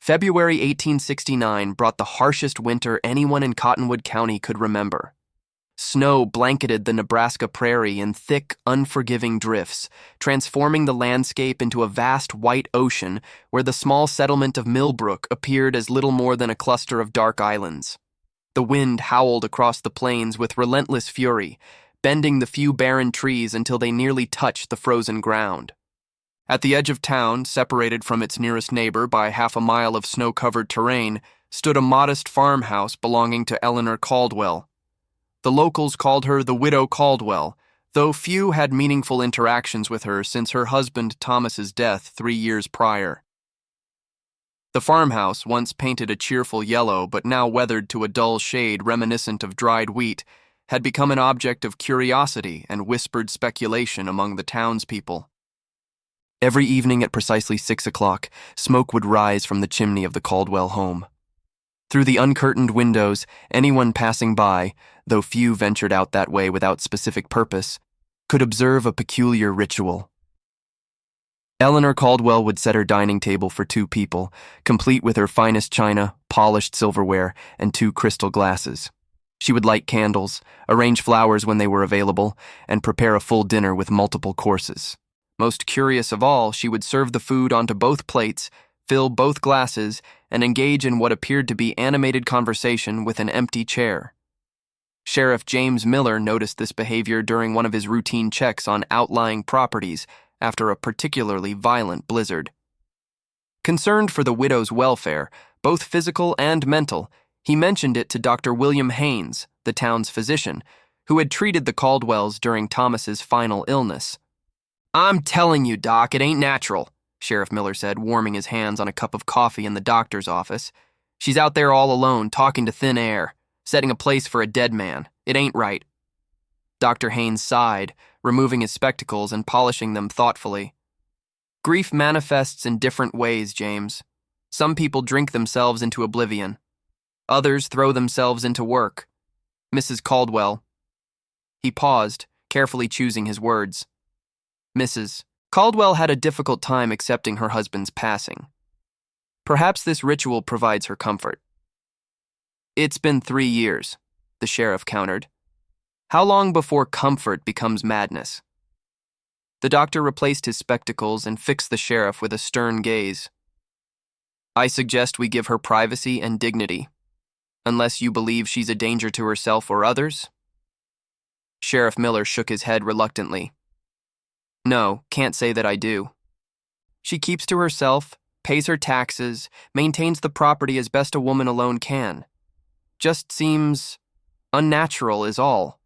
February 1869 brought the harshest winter anyone in Cottonwood County could remember. Snow blanketed the Nebraska prairie in thick, unforgiving drifts, transforming the landscape into a vast white ocean where the small settlement of Millbrook appeared as little more than a cluster of dark islands. The wind howled across the plains with relentless fury, bending the few barren trees until they nearly touched the frozen ground. At the edge of town, separated from its nearest neighbor by half a mile of snow-covered terrain, stood a modest farmhouse belonging to Eleanor Caldwell. The locals called her the Widow Caldwell, though few had meaningful interactions with her since her husband Thomas's death 3 years prior. The farmhouse, once painted a cheerful yellow but now weathered to a dull shade reminiscent of dried wheat, had become an object of curiosity and whispered speculation among the townspeople. Every evening at precisely 6 o'clock, smoke would rise from the chimney of the Caldwell home. Through the uncurtained windows, anyone passing by, though few ventured out that way without specific purpose, could observe a peculiar ritual. Eleanor Caldwell would set her dining table for 2 people, complete with her finest china, polished silverware, and 2 crystal glasses. She would light candles, arrange flowers when they were available, and prepare a full dinner with multiple courses. Most curious of all, she would serve the food onto both plates, fill both glasses, and engage in what appeared to be animated conversation with an empty chair. Sheriff James Miller noticed this behavior during one of his routine checks on outlying properties after a particularly violent blizzard. Concerned for the widow's welfare, both physical and mental, he mentioned it to Dr. William Haynes, the town's physician, who had treated the Caldwells during Thomas's final illness. "I'm telling you, Doc, it ain't natural," Sheriff Miller said, warming his hands on a cup of coffee in the doctor's office. "She's out there all alone, talking to thin air, setting a place for a dead man. It ain't right." Dr. Haynes sighed, removing his spectacles and polishing them thoughtfully. "Grief manifests in different ways, James. Some people drink themselves into oblivion. Others throw themselves into work. Mrs. Caldwell." He paused, carefully choosing his words. Mrs. Caldwell had a difficult time accepting her husband's passing. Perhaps this ritual provides her comfort. "It's been 3 years," the sheriff countered. "How long before comfort becomes madness?" The doctor replaced his spectacles and fixed the sheriff with a stern gaze. "I suggest we give her privacy and dignity, unless you believe she's a danger to herself or others." Sheriff Miller shook his head reluctantly. "No, can't say that I do. She keeps to herself, pays her taxes, maintains the property as best a woman alone can. Just seems unnatural is all."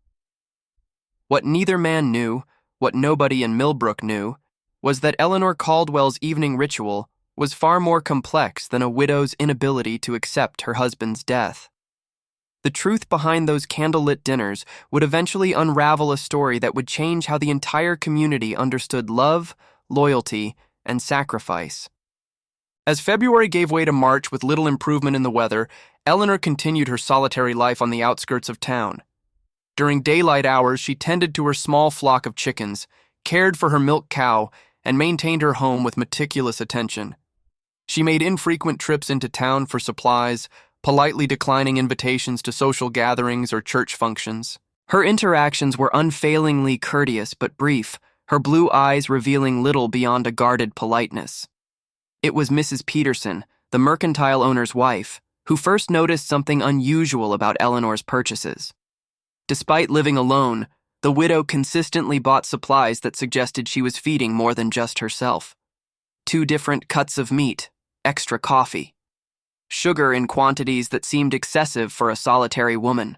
What neither man knew, what nobody in Millbrook knew, was that Eleanor Caldwell's evening ritual was far more complex than a widow's inability to accept her husband's death. The truth behind those candlelit dinners would eventually unravel a story that would change how the entire community understood love, loyalty, and sacrifice. As February gave way to March with little improvement in the weather, Eleanor continued her solitary life on the outskirts of town. During daylight hours, she tended to her small flock of chickens, cared for her milk cow, and maintained her home with meticulous attention. She made infrequent trips into town for supplies, politely declining invitations to social gatherings or church functions. Her interactions were unfailingly courteous but brief, her blue eyes revealing little beyond a guarded politeness. It was Mrs. Peterson, the mercantile owner's wife, who first noticed something unusual about Eleanor's purchases. Despite living alone, the widow consistently bought supplies that suggested she was feeding more than just herself. 2 different cuts of meat, extra coffee, sugar in quantities that seemed excessive for a solitary woman.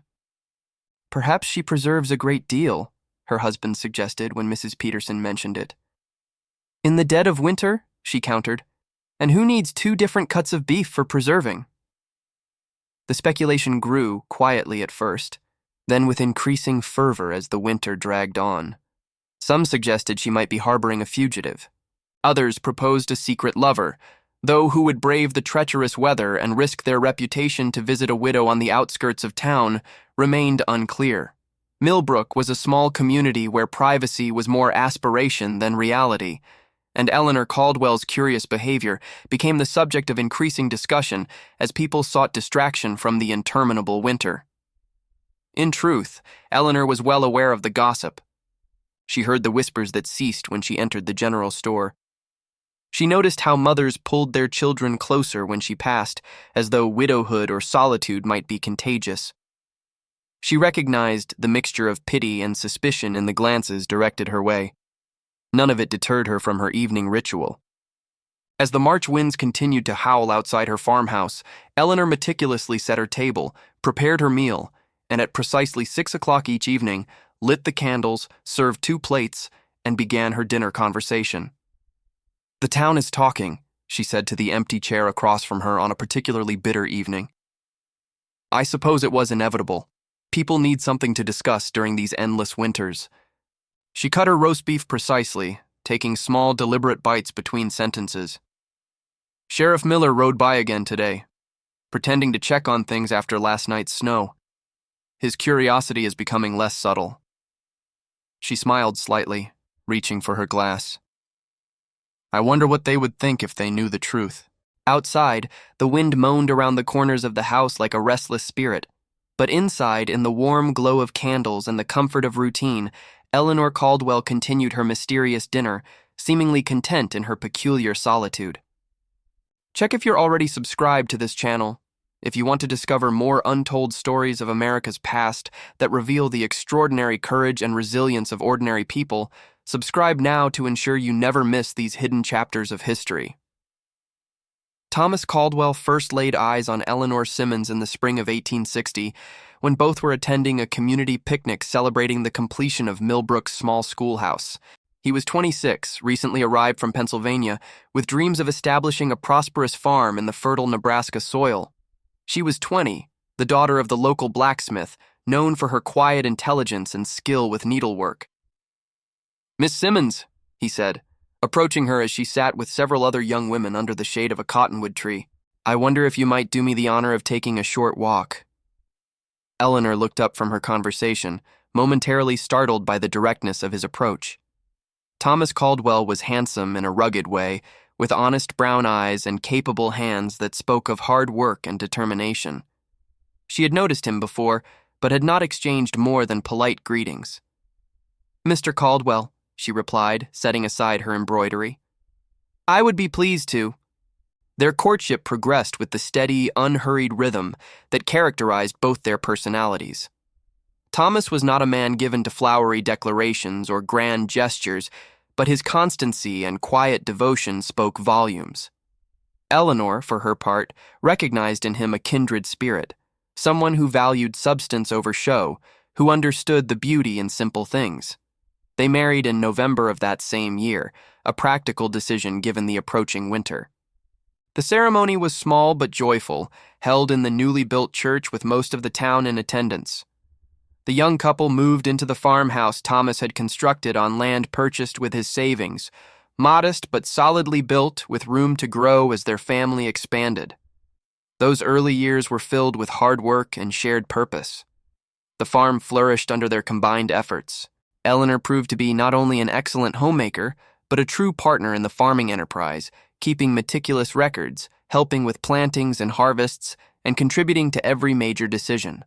"Perhaps she preserves a great deal," her husband suggested when Mrs. Peterson mentioned it. "In the dead of winter," she countered, "and who needs 2 different cuts of beef for preserving?" The speculation grew quietly at first, then with increasing fervor as the winter dragged on. Some suggested she might be harboring a fugitive. Others proposed a secret lover, though who would brave the treacherous weather and risk their reputation to visit a widow on the outskirts of town remained unclear. Millbrook was a small community where privacy was more aspiration than reality, and Eleanor Caldwell's curious behavior became the subject of increasing discussion as people sought distraction from the interminable winter. In truth, Eleanor was well aware of the gossip. She heard the whispers that ceased when she entered the general store. She noticed how mothers pulled their children closer when she passed, as though widowhood or solitude might be contagious. She recognized the mixture of pity and suspicion in the glances directed her way. None of it deterred her from her evening ritual. As the March winds continued to howl outside her farmhouse, Eleanor meticulously set her table, prepared her meal, and at precisely 6 o'clock each evening, lit the candles, served 2 plates, and began her dinner conversation. "The town is talking," she said to the empty chair across from her on a particularly bitter evening. "I suppose it was inevitable. People need something to discuss during these endless winters." She cut her roast beef precisely, taking small, deliberate bites between sentences. "Sheriff Miller rode by again today, pretending to check on things after last night's snow. His curiosity is becoming less subtle." She smiled slightly, reaching for her glass. "I wonder what they would think if they knew the truth." Outside, the wind moaned around the corners of the house like a restless spirit. But inside, in the warm glow of candles and the comfort of routine, Eleanor Caldwell continued her mysterious dinner, seemingly content in her peculiar solitude. Check if you're already subscribed to this channel. If you want to discover more untold stories of America's past that reveal the extraordinary courage and resilience of ordinary people, subscribe now to ensure you never miss these hidden chapters of history. Thomas Caldwell first laid eyes on Eleanor Simmons in the spring of 1860, when both were attending a community picnic celebrating the completion of Millbrook's small schoolhouse. He was 26, recently arrived from Pennsylvania, with dreams of establishing a prosperous farm in the fertile Nebraska soil. She was 20, the daughter of the local blacksmith, known for her quiet intelligence and skill with needlework. "Miss Simmons," he said, approaching her as she sat with several other young women under the shade of a cottonwood tree. "I wonder if you might do me the honor of taking a short walk." Eleanor looked up from her conversation, momentarily startled by the directness of his approach. Thomas Caldwell was handsome in a rugged way, with honest brown eyes and capable hands that spoke of hard work and determination. She had noticed him before, but had not exchanged more than polite greetings. "Mr. Caldwell," she replied, setting aside her embroidery. "I would be pleased to." Their courtship progressed with the steady, unhurried rhythm that characterized both their personalities. Thomas was not a man given to flowery declarations or grand gestures, but his constancy and quiet devotion spoke volumes. Eleanor, for her part, recognized in him a kindred spirit, someone who valued substance over show, who understood the beauty in simple things. They married in November of that same year, a practical decision given the approaching winter. The ceremony was small but joyful, held in the newly built church with most of the town in attendance. The young couple moved into the farmhouse Thomas had constructed on land purchased with his savings, modest but solidly built, with room to grow as their family expanded. Those early years were filled with hard work and shared purpose. The farm flourished under their combined efforts. Eleanor proved to be not only an excellent homemaker, but a true partner in the farming enterprise, keeping meticulous records, helping with plantings and harvests, and contributing to every major decision.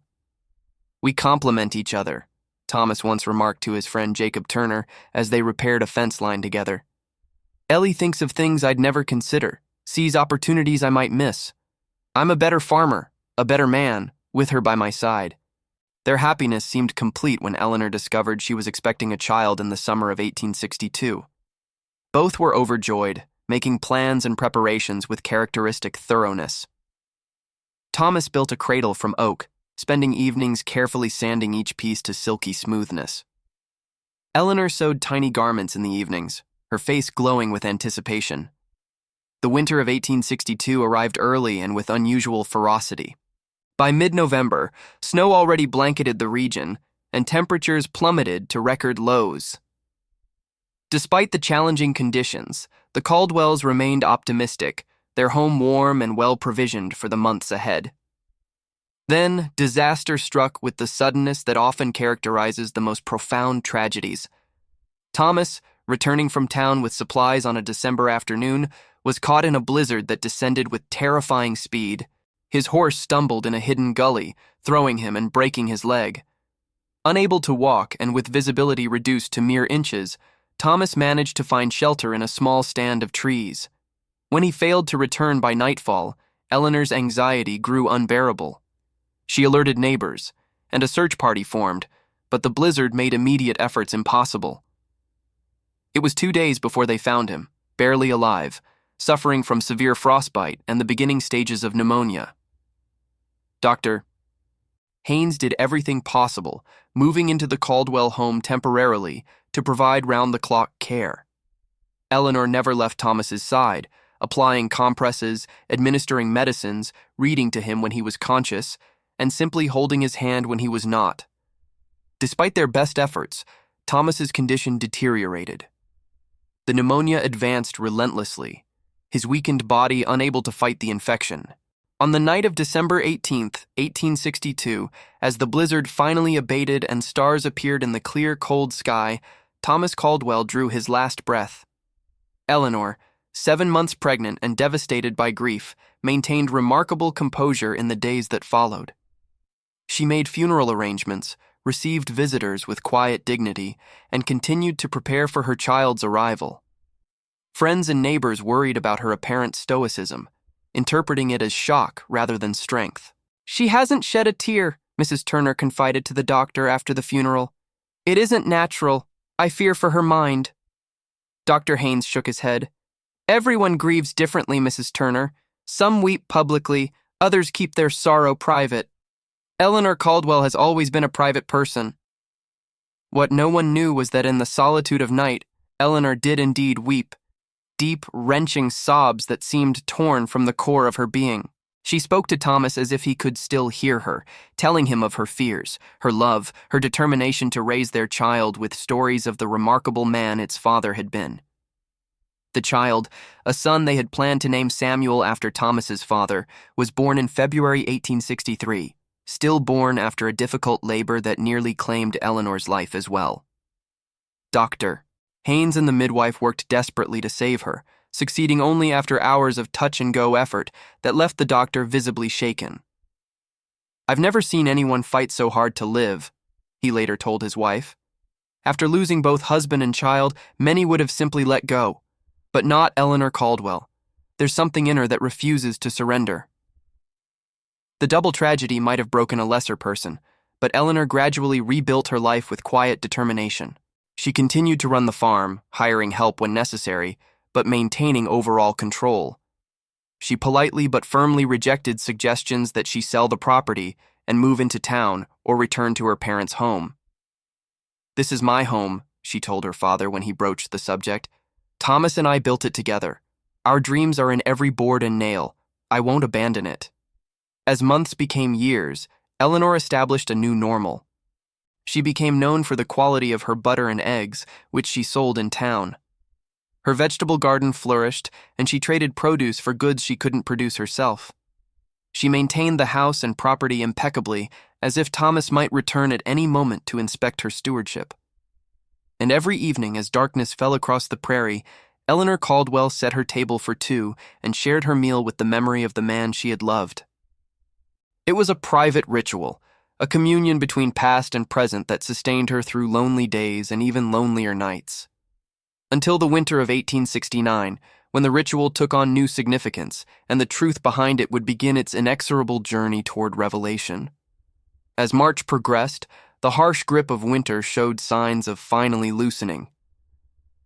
"We complement each other," Thomas once remarked to his friend Jacob Turner as they repaired a fence line together. "Ellie thinks of things I'd never consider, sees opportunities I might miss. I'm a better farmer, a better man, with her by my side." Their happiness seemed complete when Eleanor discovered she was expecting a child in the summer of 1862. Both were overjoyed, making plans and preparations with characteristic thoroughness. Thomas built a cradle from oak, spending evenings carefully sanding each piece to silky smoothness. Eleanor sewed tiny garments in the evenings, her face glowing with anticipation. The winter of 1862 arrived early and with unusual ferocity. By mid-November, snow already blanketed the region, and temperatures plummeted to record lows. Despite the challenging conditions, the Caldwells remained optimistic, their home warm and well-provisioned for the months ahead. Then, disaster struck with the suddenness that often characterizes the most profound tragedies. Thomas, returning from town with supplies on a December afternoon, was caught in a blizzard that descended with terrifying speed. His horse stumbled in a hidden gully, throwing him and breaking his leg. Unable to walk and with visibility reduced to mere inches, Thomas managed to find shelter in a small stand of trees. When he failed to return by nightfall, Eleanor's anxiety grew unbearable. She alerted neighbors, and a search party formed, but the blizzard made immediate efforts impossible. It was 2 days before they found him, barely alive, suffering from severe frostbite and the beginning stages of pneumonia. Dr. Haynes did everything possible, moving into the Caldwell home temporarily to provide round-the-clock care. Eleanor never left Thomas's side, applying compresses, administering medicines, reading to him when he was conscious, and simply holding his hand when he was not. Despite their best efforts, Thomas's condition deteriorated. The pneumonia advanced relentlessly, his weakened body unable to fight the infection. On the night of December 18th, 1862, as the blizzard finally abated and stars appeared in the clear, cold sky, Thomas Caldwell drew his last breath. Eleanor, 7 months pregnant and devastated by grief, maintained remarkable composure in the days that followed. She made funeral arrangements, received visitors with quiet dignity, and continued to prepare for her child's arrival. Friends and neighbors worried about her apparent stoicism, interpreting it as shock rather than strength. "She hasn't shed a tear," Mrs. Turner confided to the doctor after the funeral. "It isn't natural. I fear for her mind." Dr. Haynes shook his head. "Everyone grieves differently, Mrs. Turner. Some weep publicly, others keep their sorrow private. Eleanor Caldwell has always been a private person." What no one knew was that in the solitude of night, Eleanor did indeed weep, deep, wrenching sobs that seemed torn from the core of her being. She spoke to Thomas as if he could still hear her, telling him of her fears, her love, her determination to raise their child with stories of the remarkable man its father had been. The child, a son they had planned to name Samuel after Thomas's father, was born in February 1863, stillborn after a difficult labor that nearly claimed Eleanor's life as well. Dr. Haynes and the midwife worked desperately to save her, succeeding only after hours of touch-and-go effort that left the doctor visibly shaken. "I've never seen anyone fight so hard to live," he later told his wife. "After losing both husband and child, many would have simply let go. But not Eleanor Caldwell. There's something in her that refuses to surrender." The double tragedy might have broken a lesser person, but Eleanor gradually rebuilt her life with quiet determination. She continued to run the farm, hiring help when necessary, but maintaining overall control. She politely but firmly rejected suggestions that she sell the property and move into town or return to her parents' home. "This is my home," she told her father when he broached the subject. "Thomas and I built it together. Our dreams are in every board and nail. I won't abandon it." As months became years, Eleanor established a new normal. She became known for the quality of her butter and eggs, which she sold in town. Her vegetable garden flourished, and she traded produce for goods she couldn't produce herself. She maintained the house and property impeccably, as if Thomas might return at any moment to inspect her stewardship. And every evening, as darkness fell across the prairie, Eleanor Caldwell set her table for two and shared her meal with the memory of the man she had loved. It was a private ritual, a communion between past and present that sustained her through lonely days and even lonelier nights. Until the winter of 1869, when the ritual took on new significance and the truth behind it would begin its inexorable journey toward revelation. As March progressed, the harsh grip of winter showed signs of finally loosening.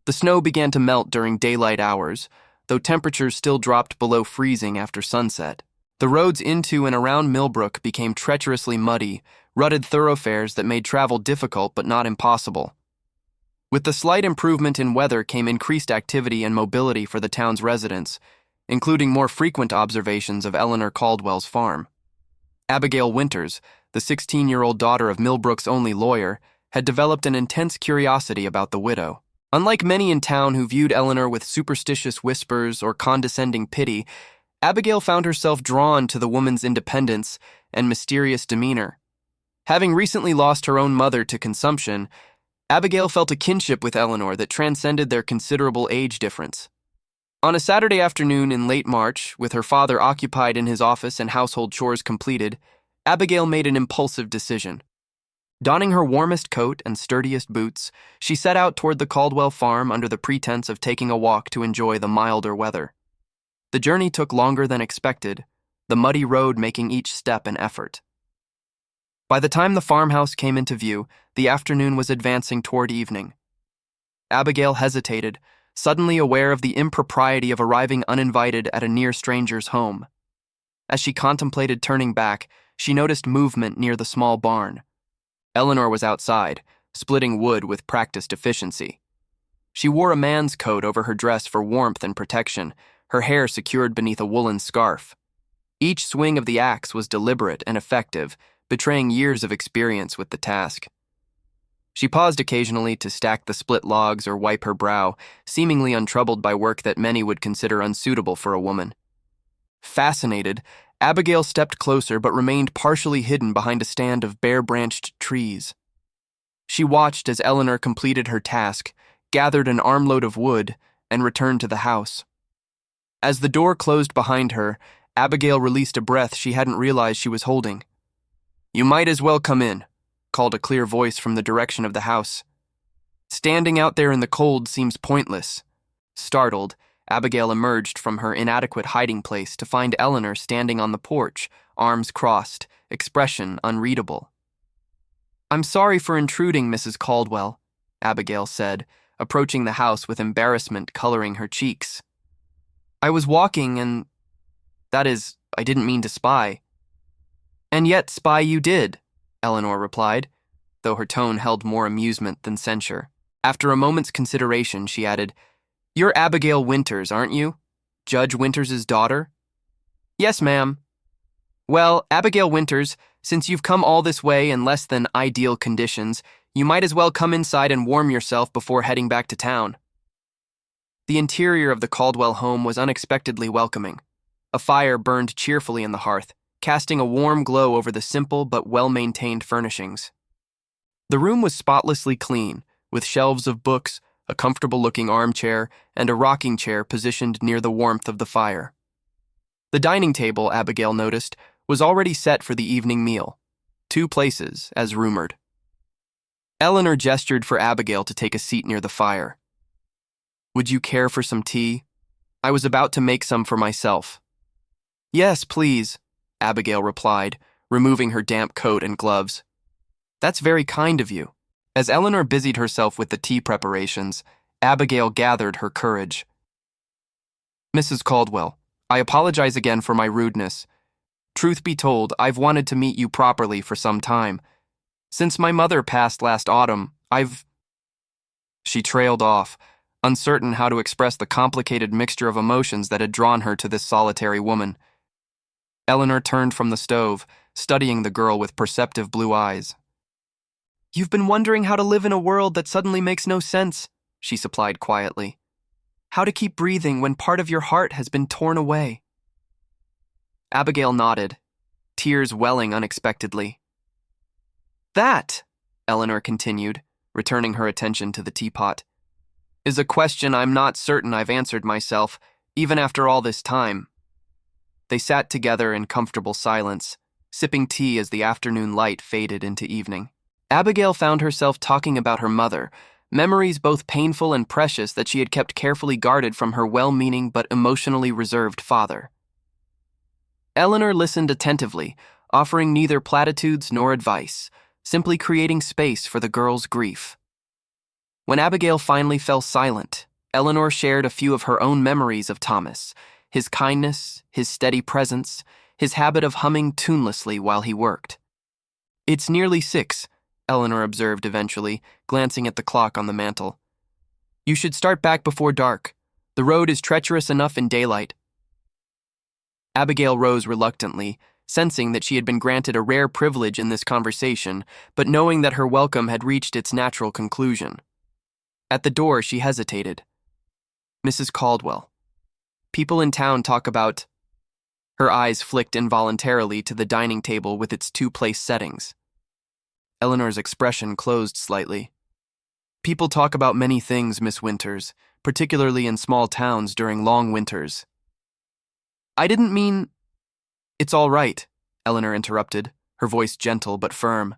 The snow began to melt during daylight hours, though temperatures still dropped below freezing after sunset. The roads into and around Millbrook became treacherously muddy, rutted thoroughfares that made travel difficult but not impossible. With the slight improvement in weather came increased activity and mobility for the town's residents, including more frequent observations of Eleanor Caldwell's farm. Abigail Winters, the 16-year-old daughter of Millbrook's only lawyer, had developed an intense curiosity about the widow. Unlike many in town who viewed Eleanor with superstitious whispers or condescending pity, Abigail found herself drawn to the woman's independence and mysterious demeanor. Having recently lost her own mother to consumption, Abigail felt a kinship with Eleanor that transcended their considerable age difference. On a Saturday afternoon in late March, with her father occupied in his office and household chores completed, Abigail made an impulsive decision. Donning her warmest coat and sturdiest boots, she set out toward the Caldwell farm under the pretense of taking a walk to enjoy the milder weather. The journey took longer than expected, the muddy road making each step an effort. By the time the farmhouse came into view, the afternoon was advancing toward evening. Abigail hesitated, suddenly aware of the impropriety of arriving uninvited at a near stranger's home. As she contemplated turning back, she noticed movement near the small barn. Eleanor was outside, splitting wood with practiced efficiency. She wore a man's coat over her dress for warmth and protection, her hair secured beneath a woolen scarf. Each swing of the axe was deliberate and effective, betraying years of experience with the task. She paused occasionally to stack the split logs or wipe her brow, seemingly untroubled by work that many would consider unsuitable for a woman. Fascinated, Abigail stepped closer but remained partially hidden behind a stand of bare-branched trees. She watched as Eleanor completed her task, gathered an armload of wood, and returned to the house. As the door closed behind her, Abigail released a breath she hadn't realized she was holding. "You might as well come in," called a clear voice from the direction of the house. "Standing out there in the cold seems pointless." Startled, Abigail emerged from her inadequate hiding place to find Eleanor standing on the porch, arms crossed, expression unreadable. "I'm sorry for intruding, Mrs. Caldwell," Abigail said, approaching the house with embarrassment coloring her cheeks. "I was walking and... that is, I didn't mean to spy." "And yet spy you did," Eleanor replied, though her tone held more amusement than censure. After a moment's consideration, she added, "You're Abigail Winters, aren't you? Judge Winters' daughter?" "Yes, ma'am." "Well, Abigail Winters, since you've come all this way in less than ideal conditions, you might as well come inside and warm yourself before heading back to town." The interior of the Caldwell home was unexpectedly welcoming. A fire burned cheerfully in the hearth, casting a warm glow over the simple but well-maintained furnishings. The room was spotlessly clean, with shelves of books, a comfortable-looking armchair, and a rocking chair positioned near the warmth of the fire. The dining table, Abigail noticed, was already set for the evening meal. 2 places, as rumored. Eleanor gestured for Abigail to take a seat near the fire. "Would you care for some tea? I was about to make some for myself." "Yes, please," Abigail replied, removing her damp coat and gloves. "That's very kind of you." As Eleanor busied herself with the tea preparations, Abigail gathered her courage. "Mrs. Caldwell, I apologize again for my rudeness. Truth be told, I've wanted to meet you properly for some time. Since my mother passed last autumn, She trailed off, uncertain how to express the complicated mixture of emotions that had drawn her to this solitary woman. Eleanor turned from the stove, studying the girl with perceptive blue eyes. "You've been wondering how to live in a world that suddenly makes no sense," she supplied quietly. "How to keep breathing when part of your heart has been torn away." Abigail nodded, tears welling unexpectedly. "That," Eleanor continued, returning her attention to the teapot, "is a question I'm not certain I've answered myself, even after all this time." They sat together in comfortable silence, sipping tea as the afternoon light faded into evening. Abigail found herself talking about her mother, memories both painful and precious that she had kept carefully guarded from her well-meaning but emotionally reserved father. Eleanor listened attentively, offering neither platitudes nor advice, simply creating space for the girl's grief. When Abigail finally fell silent, Eleanor shared a few of her own memories of Thomas, his kindness, his steady presence, his habit of humming tunelessly while he worked. "It's nearly 6, Eleanor observed eventually, glancing at the clock on the mantel. "You should start back before dark. The road is treacherous enough in daylight." Abigail rose reluctantly, sensing that she had been granted a rare privilege in this conversation, but knowing that her welcome had reached its natural conclusion. At the door, she hesitated. "Mrs. Caldwell, people in town talk about..." Her eyes flicked involuntarily to the dining table with its 2-place settings. Eleanor's expression closed slightly. People talk about many things, Miss Winters, particularly in small towns during long winters. I didn't mean— It's all right, Eleanor interrupted, her voice gentle but firm.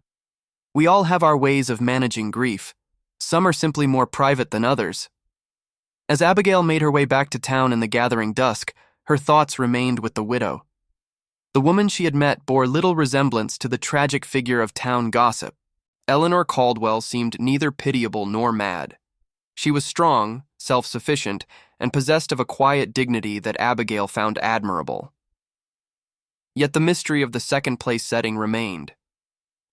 We all have our ways of managing grief. Some are simply more private than others. As Abigail made her way back to town in the gathering dusk, her thoughts remained with the widow. The woman she had met bore little resemblance to the tragic figure of town gossip. Eleanor Caldwell seemed neither pitiable nor mad. She was strong, self-sufficient, and possessed of a quiet dignity that Abigail found admirable. Yet the mystery of the second-place setting remained.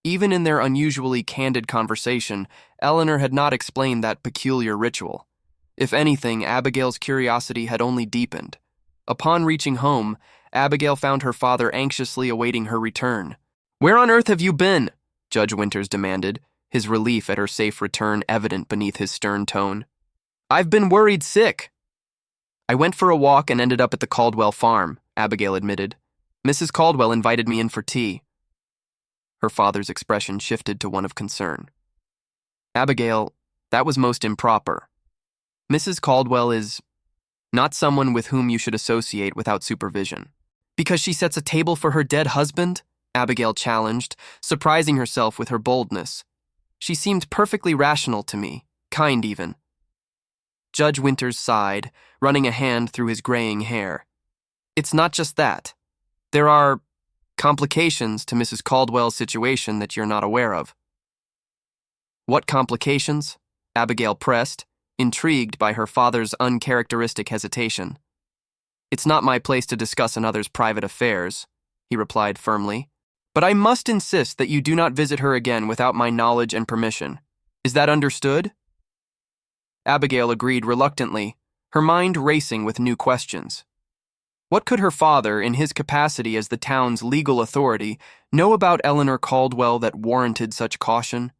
Even in their unusually candid conversation, Eleanor had not explained that peculiar ritual. If anything, Abigail's curiosity had only deepened. Upon reaching home, Abigail found her father anxiously awaiting her return. "Where on earth have you been?" Judge Winters demanded, his relief at her safe return evident beneath his stern tone. "I've been worried sick." "I went for a walk and ended up at the Caldwell farm," Abigail admitted. "Mrs. Caldwell invited me in for tea." Her father's expression shifted to one of concern. "Abigail, that was most improper. Mrs. Caldwell is not someone with whom you should associate without supervision." "Because she sets a table for her dead husband?" Abigail challenged, surprising herself with her boldness. "She seemed perfectly rational to me, kind even." Judge Winters sighed, running a hand through his graying hair. "It's not just that. There are complications to Mrs. Caldwell's situation that you're not aware of." "What complications?" Abigail pressed, intrigued by her father's uncharacteristic hesitation. "It's not my place to discuss another's private affairs," he replied firmly. "But I must insist that you do not visit her again without my knowledge and permission. Is that understood?" Abigail agreed reluctantly, her mind racing with new questions. What could her father, in his capacity as the town's legal authority, know about Eleanor Caldwell that warranted such caution?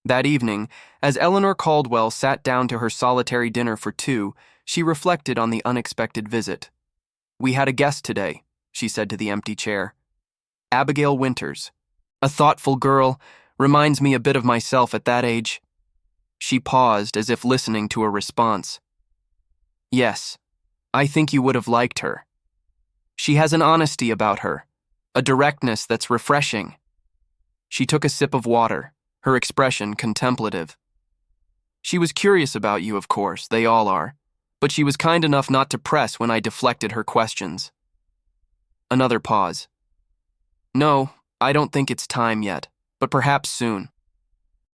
That evening, as Eleanor Caldwell sat down to her solitary dinner for two, she reflected on the unexpected visit. "We had a guest today," she said to the empty chair. "Abigail Winters. A thoughtful girl, reminds me a bit of myself at that age." She paused as if listening to a response. "Yes, I think you would have liked her. She has an honesty about her, a directness that's refreshing." She took a sip of water, her expression contemplative. "She was curious about you, of course, they all are, but she was kind enough not to press when I deflected her questions." Another pause. "No, I don't think it's time yet, but perhaps soon.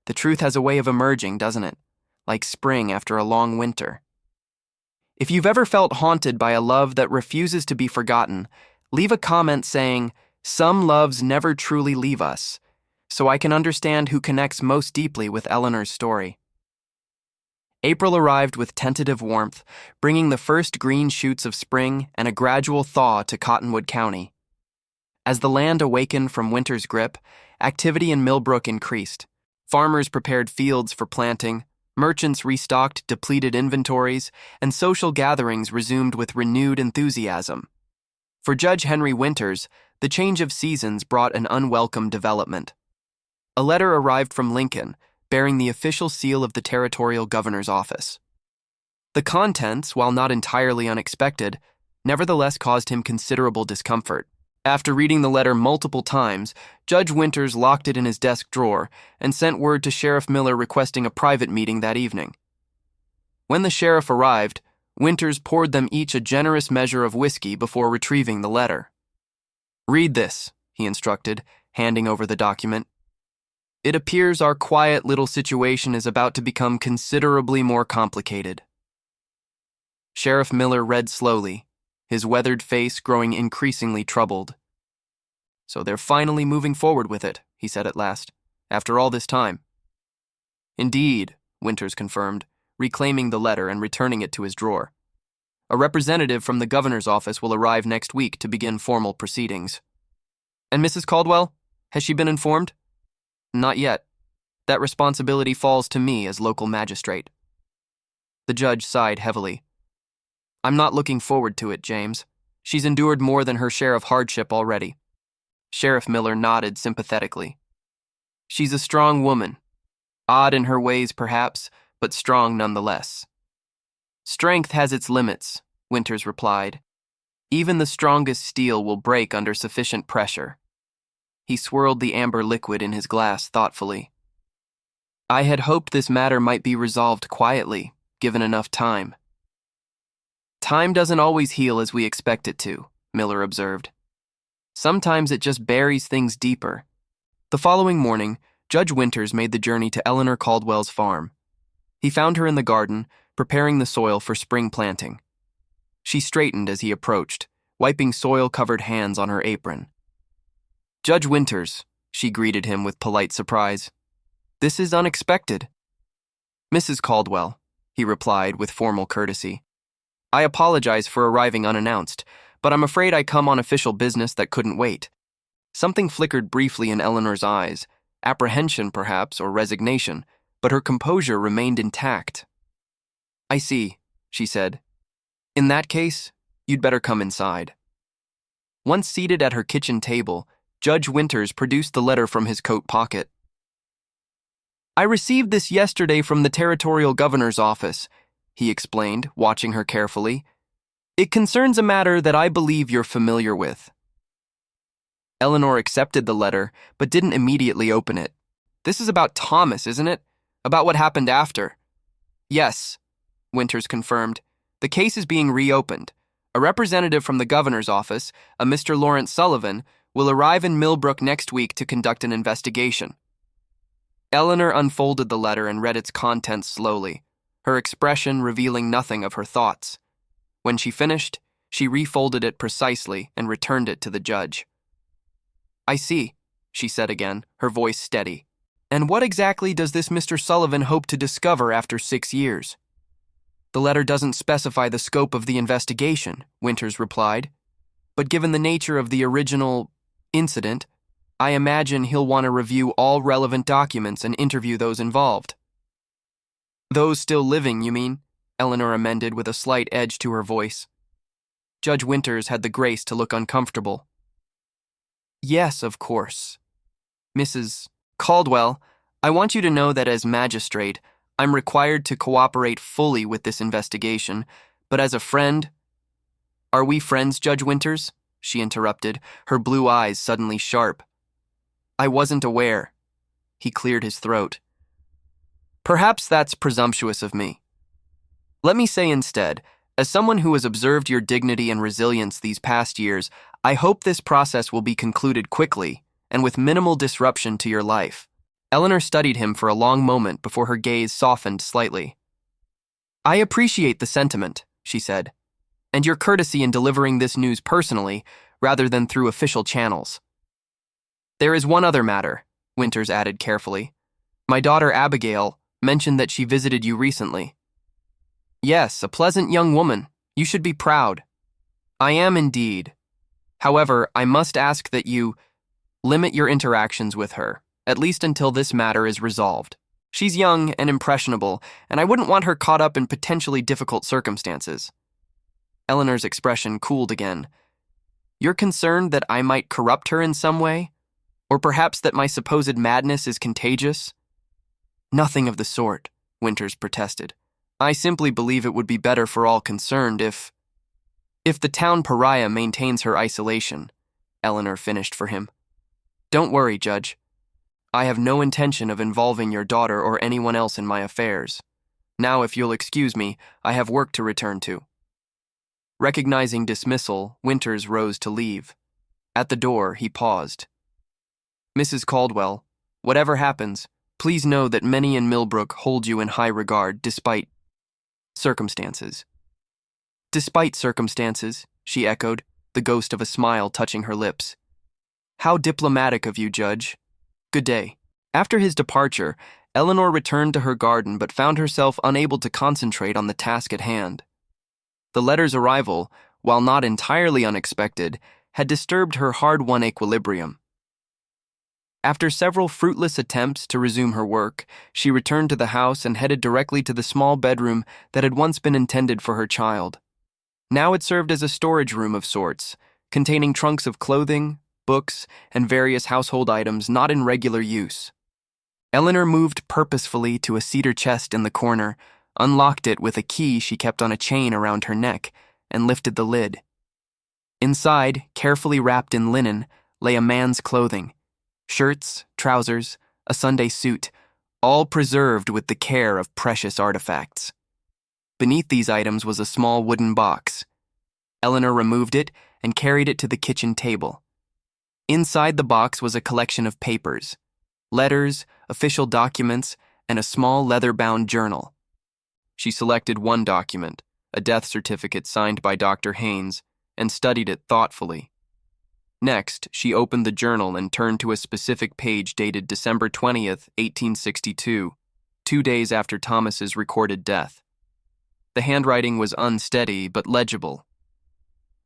The truth has a way of emerging, doesn't it? Like spring after a long winter. If you've ever felt haunted by a love that refuses to be forgotten, leave a comment saying, 'Some loves never truly leave us,' so I can understand who connects most deeply with Eleanor's story." April arrived with tentative warmth, bringing the first green shoots of spring and a gradual thaw to Cottonwood County. As the land awakened from winter's grip, activity in Millbrook increased. Farmers prepared fields for planting, merchants restocked depleted inventories, and social gatherings resumed with renewed enthusiasm. For Judge Henry Winters, the change of seasons brought an unwelcome development. A letter arrived from Lincoln, bearing the official seal of the territorial governor's office. The contents, while not entirely unexpected, nevertheless caused him considerable discomfort. After reading the letter multiple times, Judge Winters locked it in his desk drawer and sent word to Sheriff Miller requesting a private meeting that evening. When the sheriff arrived, Winters poured them each a generous measure of whiskey before retrieving the letter. "Read this," he instructed, handing over the document. "It appears our quiet little situation is about to become considerably more complicated." Sheriff Miller read slowly, his weathered face growing increasingly troubled. "So they're finally moving forward with it," he said at last, "after all this time." "Indeed," Winters confirmed, reclaiming the letter and returning it to his drawer. "A representative from the governor's office will arrive next week to begin formal proceedings." "And Mrs. Caldwell? Has she been informed?" "Not yet. That responsibility falls to me as local magistrate." The judge sighed heavily. "I'm not looking forward to it, James. She's endured more than her share of hardship already." Sheriff Miller nodded sympathetically. "She's a strong woman. Odd in her ways, perhaps, but strong nonetheless. Strength has its limits, Winters replied. Even the strongest steel will break under sufficient pressure. He swirled the amber liquid in his glass thoughtfully. I had hoped this matter might be resolved quietly, given enough time. Time doesn't always heal as we expect it to, Miller observed. Sometimes it just buries things deeper. The following morning, Judge Winters made the journey to Eleanor Caldwell's farm. He found her in the garden, preparing the soil for spring planting. She straightened as he approached, wiping soil-covered hands on her apron. Judge Winters, she greeted him with polite surprise. This is unexpected. Mrs. Caldwell, he replied with formal courtesy. I apologize for arriving unannounced, but I'm afraid I come on official business that couldn't wait. Something flickered briefly in Eleanor's eyes, apprehension perhaps, or resignation, but her composure remained intact. I see, she said. In that case, you'd better come inside. Once seated at her kitchen table, Judge Winters produced the letter from his coat pocket. I received this yesterday from the territorial governor's office, he explained, watching her carefully. It concerns a matter that I believe you're familiar with. Eleanor accepted the letter, but didn't immediately open it. This is about Thomas, isn't it? About what happened after. Yes, Winters confirmed. The case is being reopened. A representative from the governor's office, a Mr. Lawrence Sullivan, will arrive in Millbrook next week to conduct an investigation. Eleanor unfolded the letter and read its contents slowly, her expression revealing nothing of her thoughts. When she finished, she refolded it precisely and returned it to the judge. I see, she said again, her voice steady. And what exactly does this Mr. Sullivan hope to discover after 6 years? The letter doesn't specify the scope of the investigation, Winters replied. But given the nature of the original incident, I imagine he'll want to review all relevant documents and interview those involved. Those still living, you mean? Eleanor amended with a slight edge to her voice. Judge Winters had the grace to look uncomfortable. Yes, of course. Mrs. Caldwell, I want you to know that as magistrate, I'm required to cooperate fully with this investigation, but as a friend— Are we friends, Judge Winters? She interrupted, her blue eyes suddenly sharp. I wasn't aware. He cleared his throat. Perhaps that's presumptuous of me. Let me say instead, as someone who has observed your dignity and resilience these past years, I hope this process will be concluded quickly and with minimal disruption to your life. Eleanor studied him for a long moment before her gaze softened slightly. I appreciate the sentiment, she said, and your courtesy in delivering this news personally rather than through official channels. There is one other matter, Winters added carefully. My daughter Abigail mentioned that she visited you recently. Yes, a pleasant young woman. You should be proud. I am indeed. However, I must ask that you limit your interactions with her, at least until this matter is resolved. She's young and impressionable, and I wouldn't want her caught up in potentially difficult circumstances. Eleanor's expression cooled again. You're concerned that I might corrupt her in some way? Or perhaps that my supposed madness is contagious? Nothing of the sort, Winters protested. I simply believe it would be better for all concerned if the town pariah maintains her isolation, Eleanor finished for him. Don't worry, Judge. I have no intention of involving your daughter or anyone else in my affairs. Now, if you'll excuse me, I have work to return to. Recognizing dismissal, Winters rose to leave. At the door, he paused. Mrs. Caldwell, whatever happens, please know that many in Millbrook hold you in high regard despite circumstances. Despite circumstances, she echoed, the ghost of a smile touching her lips. How diplomatic of you, Judge. Good day. After his departure, Eleanor returned to her garden but found herself unable to concentrate on the task at hand. The letter's arrival, while not entirely unexpected, had disturbed her hard-won equilibrium. After several fruitless attempts to resume her work, she returned to the house and headed directly to the small bedroom that had once been intended for her child. Now it served as a storage room of sorts, containing trunks of clothing, books, and various household items not in regular use. Eleanor moved purposefully to a cedar chest in the corner, unlocked it with a key she kept on a chain around her neck, and lifted the lid. Inside, carefully wrapped in linen, lay a man's clothing: shirts, trousers, a Sunday suit, all preserved with the care of precious artifacts. Beneath these items was a small wooden box. Eleanor removed it and carried it to the kitchen table. Inside the box was a collection of papers: letters, official documents, and a small leather-bound journal. She selected one document, a death certificate signed by Dr. Haynes, and studied it thoughtfully. Next, she opened the journal and turned to a specific page dated December 20th, 1862, 2 days after Thomas's recorded death. The handwriting was unsteady but legible.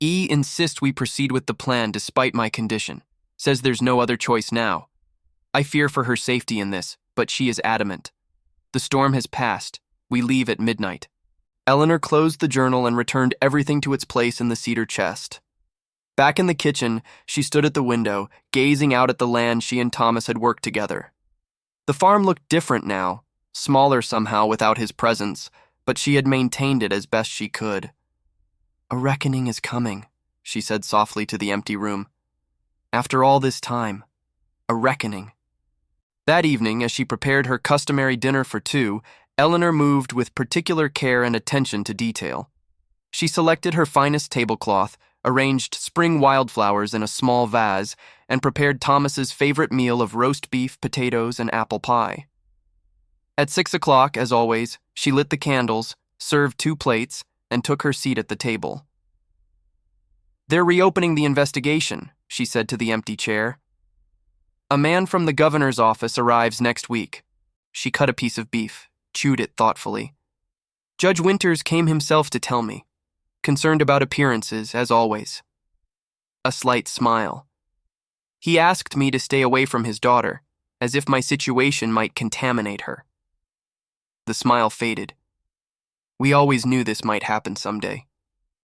"E insists we proceed with the plan despite my condition. Says there's no other choice now. I fear for her safety in this, but she is adamant. The storm has passed. We leave at midnight." Eleanor closed the journal and returned everything to its place in the cedar chest. Back in the kitchen, she stood at the window, gazing out at the land she and Thomas had worked together. The farm looked different now, smaller somehow without his presence, but she had maintained it as best she could. "A reckoning is coming," she said softly to the empty room. "After all this time, a reckoning." That evening, as she prepared her customary dinner for two, Eleanor moved with particular care and attention to detail. She selected her finest tablecloth, arranged spring wildflowers in a small vase, and prepared Thomas's favorite meal of roast beef, potatoes, and apple pie. At 6 o'clock, as always, she lit the candles, served 2 plates, and took her seat at the table. "They're reopening the investigation," she said to the empty chair. "A man from the governor's office arrives next week." She cut a piece of beef, chewed it thoughtfully. "Judge Winters came himself to tell me. Concerned about appearances, as always." A slight smile. "He asked me to stay away from his daughter, as if my situation might contaminate her." The smile faded. "We always knew this might happen someday.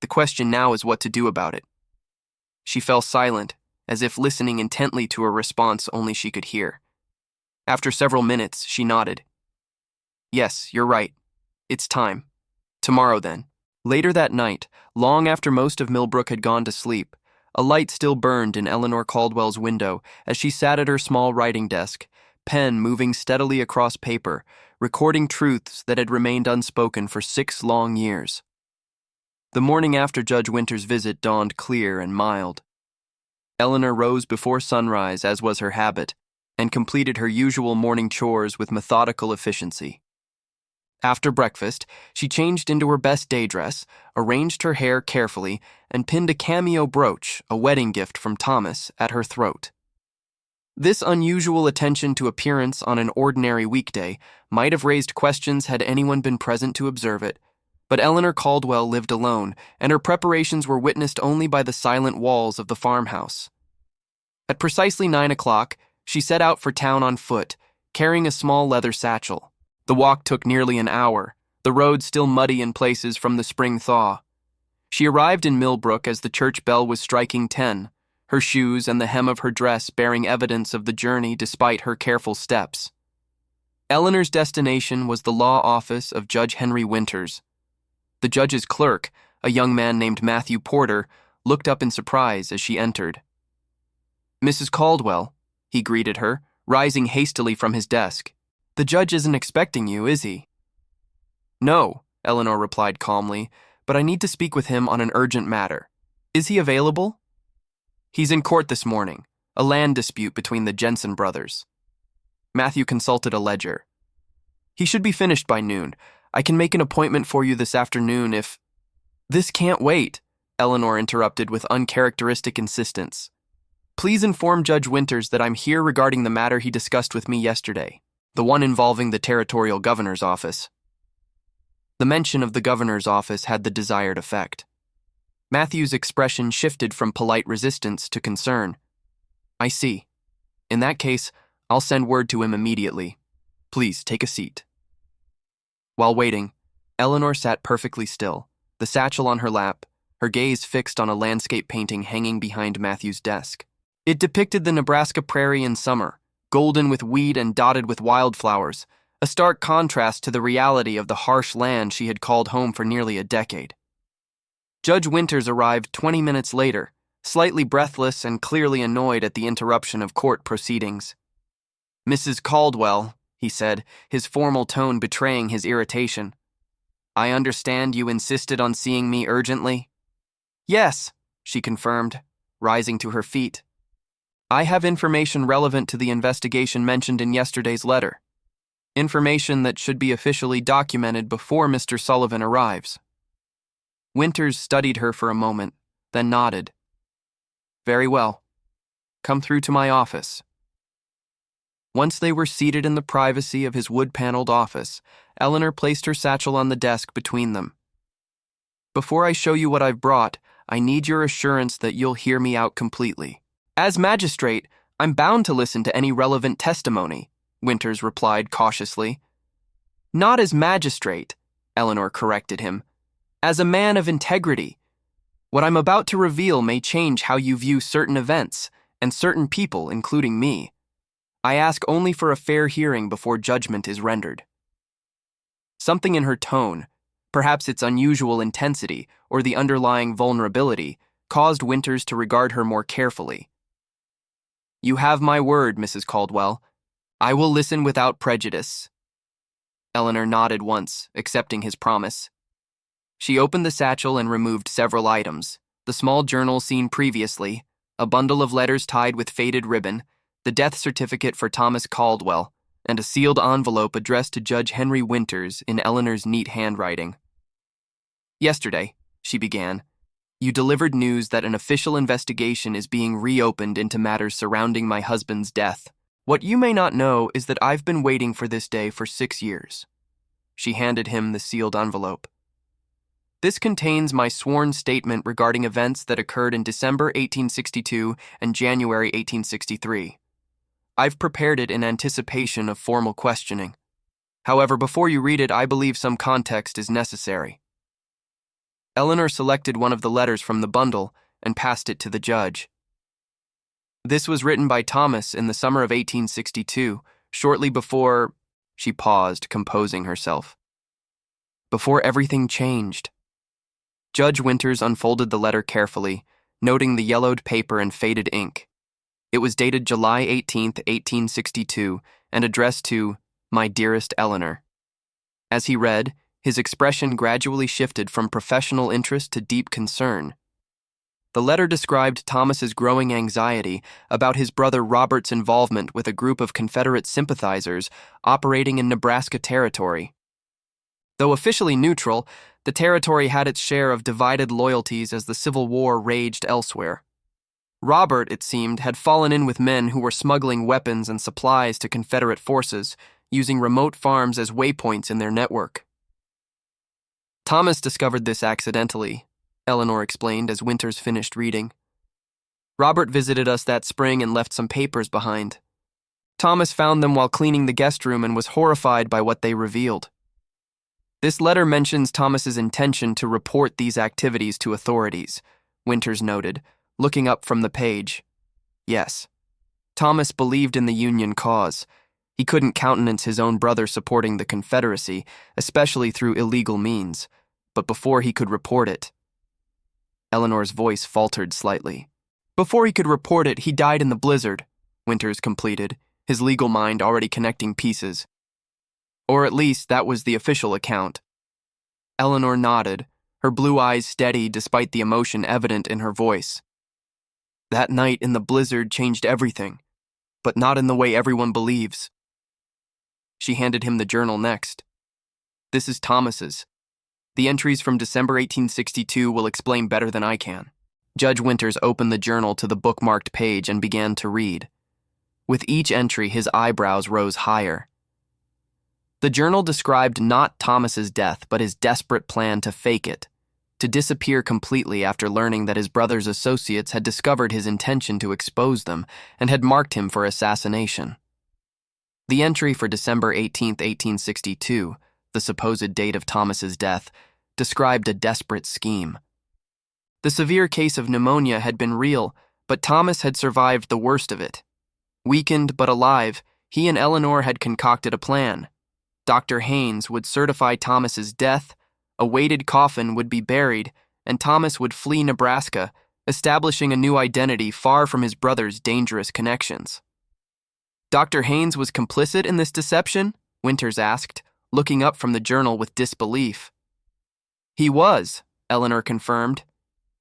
The question now is what to do about it." She fell silent, as if listening intently to a response only she could hear. After several minutes, she nodded. "Yes, you're right. It's time. Tomorrow, then." Later that night, long after most of Millbrook had gone to sleep, a light still burned in Eleanor Caldwell's window as she sat at her small writing desk, pen moving steadily across paper, recording truths that had remained unspoken for 6 long years. The morning after Judge Winters' visit dawned clear and mild. Eleanor rose before sunrise, as was her habit, and completed her usual morning chores with methodical efficiency. After breakfast, she changed into her best day dress, arranged her hair carefully, and pinned a cameo brooch, a wedding gift from Thomas, at her throat. This unusual attention to appearance on an ordinary weekday might have raised questions had anyone been present to observe it, but Eleanor Caldwell lived alone, and her preparations were witnessed only by the silent walls of the farmhouse. At precisely 9 o'clock, she set out for town on foot, carrying a small leather satchel. The walk took nearly an hour, the road still muddy in places from the spring thaw. She arrived in Millbrook as the church bell was striking 10, her shoes and the hem of her dress bearing evidence of the journey despite her careful steps. Eleanor's destination was the law office of Judge Henry Winters. The judge's clerk, a young man named Matthew Porter, looked up in surprise as she entered. "Mrs. Caldwell," he greeted her, rising hastily from his desk. "The judge isn't expecting you, is he?" "No," Eleanor replied calmly, "but I need to speak with him on an urgent matter. Is he available?" "He's in court this morning, a land dispute between the Jensen brothers." Matthew consulted a ledger. "He should be finished by noon. I can make an appointment for you this afternoon if—" "This can't wait," Eleanor interrupted with uncharacteristic insistence. "Please inform Judge Winters that I'm here regarding the matter he discussed with me yesterday, the one involving the territorial governor's office." The mention of the governor's office had the desired effect. Matthew's expression shifted from polite resistance to concern. "I see. In that case, I'll send word to him immediately. Please take a seat." While waiting, Eleanor sat perfectly still, the satchel on her lap, her gaze fixed on a landscape painting hanging behind Matthew's desk. It depicted the Nebraska prairie in summer, golden with wheat and dotted with wildflowers, a stark contrast to the reality of the harsh land she had called home for nearly a decade. Judge Winters arrived 20 minutes later, slightly breathless and clearly annoyed at the interruption of court proceedings. "Mrs. Caldwell," he said, his formal tone betraying his irritation. "I understand you insisted on seeing me urgently?" "Yes," she confirmed, rising to her feet. "I have information relevant to the investigation mentioned in yesterday's letter. Information that should be officially documented before Mr. Sullivan arrives." Winters studied her for a moment, then nodded. "Very well. Come through to my office." Once they were seated in the privacy of his wood-paneled office, Eleanor placed her satchel on the desk between them. "Before I show you what I've brought, I need your assurance that you'll hear me out completely." "As magistrate, I'm bound to listen to any relevant testimony," Winters replied cautiously. "Not as magistrate," Eleanor corrected him. "As a man of integrity. What I'm about to reveal may change how you view certain events and certain people, including me. I ask only for a fair hearing before judgment is rendered." Something in her tone, perhaps its unusual intensity or the underlying vulnerability, caused Winters to regard her more carefully. "You have my word, Mrs. Caldwell. I will listen without prejudice." Eleanor nodded once, accepting his promise. She opened the satchel and removed several items: the small journal seen previously, a bundle of letters tied with faded ribbon, the death certificate for Thomas Caldwell, and a sealed envelope addressed to Judge Henry Winters in Eleanor's neat handwriting. "Yesterday," she began, "you delivered news that an official investigation is being reopened into matters surrounding my husband's death. What you may not know is that I've been waiting for this day for 6 years." She handed him the sealed envelope. "This contains my sworn statement regarding events that occurred in December 1862 and January 1863. I've prepared it in anticipation of formal questioning. However, before you read it, I believe some context is necessary." Eleanor selected one of the letters from the bundle and passed it to the judge. "This was written by Thomas in the summer of 1862, shortly before—" She paused, composing herself. "Before everything changed." Judge Winters unfolded the letter carefully, noting the yellowed paper and faded ink. It was dated July 18, 1862, and addressed to "My dearest Eleanor." As he read, his expression gradually shifted from professional interest to deep concern. The letter described Thomas's growing anxiety about his brother Robert's involvement with a group of Confederate sympathizers operating in Nebraska territory. Though officially neutral, the territory had its share of divided loyalties as the Civil War raged elsewhere. Robert, it seemed, had fallen in with men who were smuggling weapons and supplies to Confederate forces, using remote farms as waypoints in their network. "Thomas discovered this accidentally," Eleanor explained as Winters finished reading. "Robert visited us that spring and left some papers behind. Thomas found them while cleaning the guest room and was horrified by what they revealed. This letter mentions Thomas's intention to report these activities to authorities," Winters noted, looking up from the page. "Yes, Thomas believed in the Union cause. He couldn't countenance his own brother supporting the Confederacy, especially through illegal means, but before he could report it—" Eleanor's voice faltered slightly. "Before he could report it, he died in the blizzard," Winters completed, his legal mind already connecting pieces. "Or at least that was the official account." Eleanor nodded, her blue eyes steady despite the emotion evident in her voice. "That night in the blizzard changed everything, but not in the way everyone believes." She handed him the journal next. "This is Thomas's. The entries from December 1862 will explain better than I can." Judge Winters opened the journal to the bookmarked page and began to read. With each entry, his eyebrows rose higher. The journal described not Thomas's death, but his desperate plan to fake it, to disappear completely after learning that his brother's associates had discovered his intention to expose them and had marked him for assassination. The entry for December 18, 1862, the supposed date of Thomas's death, described a desperate scheme. The severe case of pneumonia had been real, but Thomas had survived the worst of it. Weakened but alive, he and Eleanor had concocted a plan. Dr. Haynes would certify Thomas's death, a weighted coffin would be buried, and Thomas would flee Nebraska, establishing a new identity far from his brother's dangerous connections. Dr. Haynes was complicit in this deception? Winters asked, looking up from the journal with disbelief. He was, Eleanor confirmed.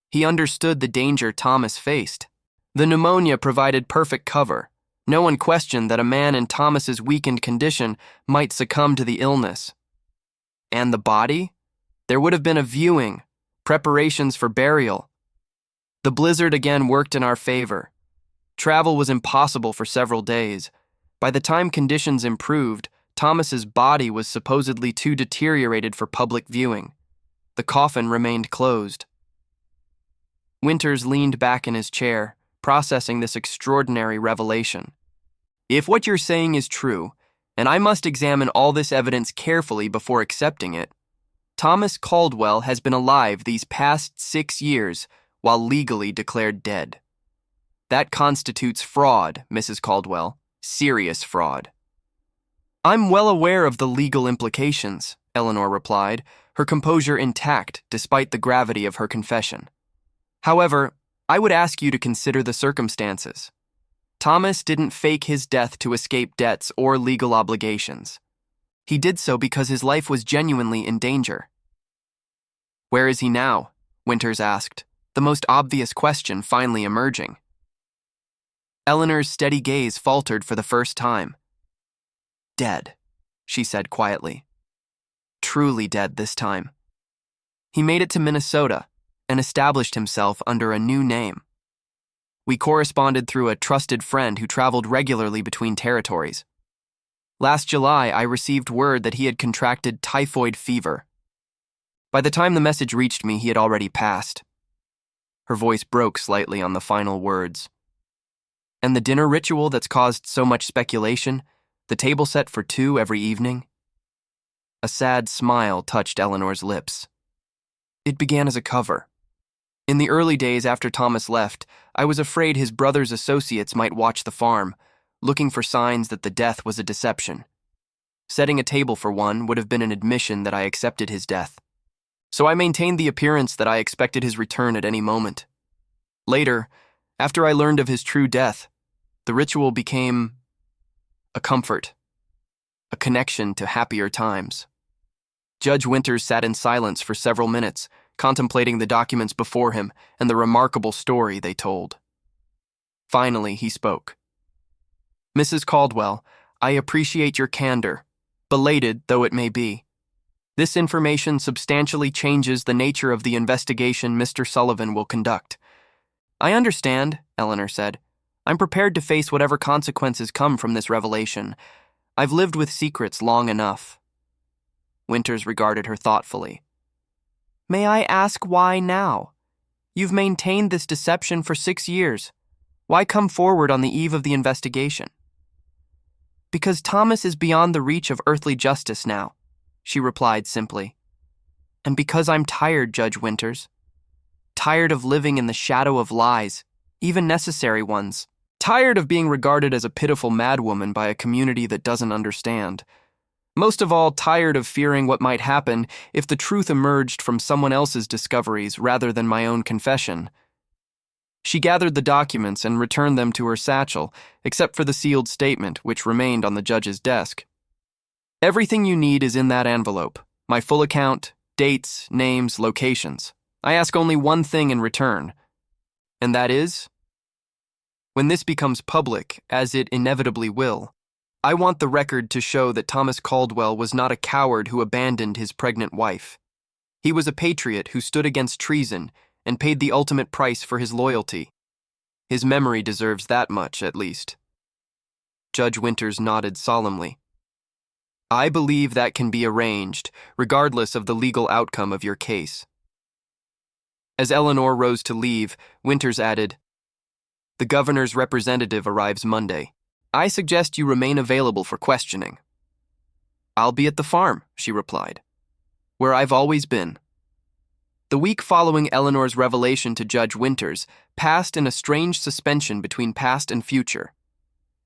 He understood the danger Thomas faced. The pneumonia provided perfect cover. No one questioned that a man in Thomas's weakened condition might succumb to the illness. And the body? There would have been a viewing, preparations for burial. The blizzard again worked in our favor. Travel was impossible for several days. By the time conditions improved, Thomas's body was supposedly too deteriorated for public viewing. The coffin remained closed. Winters leaned back in his chair, processing this extraordinary revelation. If what you're saying is true, and I must examine all this evidence carefully before accepting it, Thomas Caldwell has been alive these past 6 years while legally declared dead. That constitutes fraud, Mrs. Caldwell, serious fraud. I'm well aware of the legal implications, Eleanor replied, her composure intact despite the gravity of her confession. However, I would ask you to consider the circumstances. Thomas didn't fake his death to escape debts or legal obligations. He did so because his life was genuinely in danger. Where is he now? Winters asked, the most obvious question finally emerging. Eleanor's steady gaze faltered for the first time. Dead, she said quietly. Truly dead this time. He made it to Minnesota and established himself under a new name. We corresponded through a trusted friend who traveled regularly between territories. Last July, I received word that he had contracted typhoid fever. By the time the message reached me, he had already passed. Her voice broke slightly on the final words. And the dinner ritual that's caused so much speculation, the table set for 2 every evening? A sad smile touched Eleanor's lips. It began as a cover. In the early days after Thomas left, I was afraid his brother's associates might watch the farm, looking for signs that the death was a deception. Setting a table for one would have been an admission that I accepted his death. So I maintained the appearance that I expected his return at any moment. Later, after I learned of his true death, the ritual became a comfort, a connection to happier times. Judge Winters sat in silence for several minutes, contemplating the documents before him and the remarkable story they told. Finally, he spoke. Mrs. Caldwell, I appreciate your candor, belated though it may be. This information substantially changes the nature of the investigation Mr. Sullivan will conduct. I understand, Eleanor said. I'm prepared to face whatever consequences come from this revelation. I've lived with secrets long enough. Winters regarded her thoughtfully. May I ask why now? You've maintained this deception for 6 years. Why come forward on the eve of the investigation? Because Thomas is beyond the reach of earthly justice now, she replied simply. And because I'm tired, Judge Winters. Tired of living in the shadow of lies, even necessary ones. Tired of being regarded as a pitiful madwoman by a community that doesn't understand. Most of all, tired of fearing what might happen if the truth emerged from someone else's discoveries rather than my own confession. She gathered the documents and returned them to her satchel, except for the sealed statement, which remained on the judge's desk. Everything you need is in that envelope. My full account, dates, names, locations. I ask only one thing in return. And that is? When this becomes public, as it inevitably will, I want the record to show that Thomas Caldwell was not a coward who abandoned his pregnant wife. He was a patriot who stood against treason and paid the ultimate price for his loyalty. His memory deserves that much, at least. Judge Winters nodded solemnly. I believe that can be arranged, regardless of the legal outcome of your case. As Eleanor rose to leave, Winters added, The governor's representative arrives Monday. I suggest you remain available for questioning. I'll be at the farm, she replied, where I've always been. The week following Eleanor's revelation to Judge Winters passed in a strange suspension between past and future.